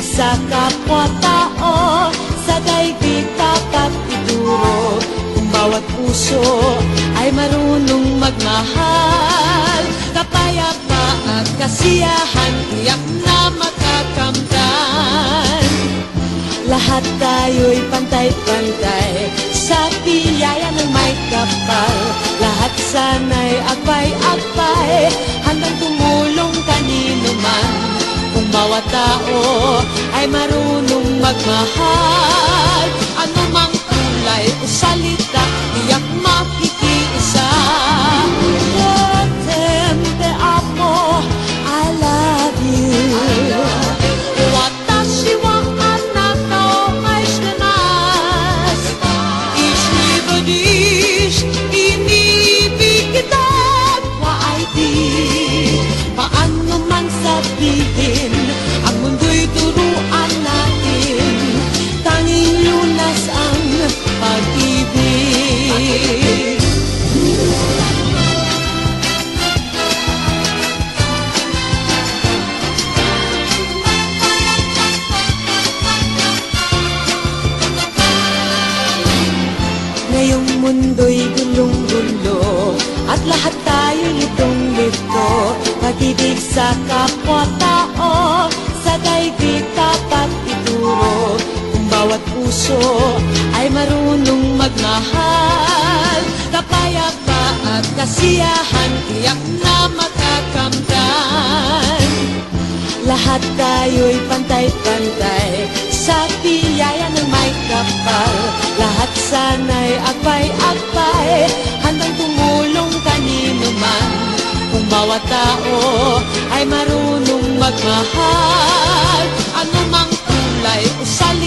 pag-ibig sa kapwa-tao, sa daigdig dapat ituro. Kung bawat puso ay marunong magmahal, kapayapa at kasiyahan tiyak na makakamtan. Lahat tayo'y pantay-pantay sa biyaya ng may kapal. Lahat sana'y akbay-akbay, handang tumulong kanino man. Kung bawat tao ay marunong magmahal, anumang kulay o salita tiyak makikiisa. Lotem te amo, I love you. Watashi wa anata o maishitemasu. Ich liebe dich, inibig kita, waidi. Paano man sabihin, ang mundo'y turuan natin, tanging lunas ang pag-ibig. Ngayong mundo'y gulong-gulo at lahat tayo litong-lito. Pag-ibig sa kapwa-tao, sa daigdig dapat ituro. Kung bawat puso ay marunong magmahal, kapayapa at kasiyahan tiyak na makakamtan. Lahat tayo'y pantay-pantay sa biyaya ng may kapal. Lahat sana'y akbay-akbay, handang tumulong kanino man. Kung bawat tao ay marunong magmahal, anumang kulay o salita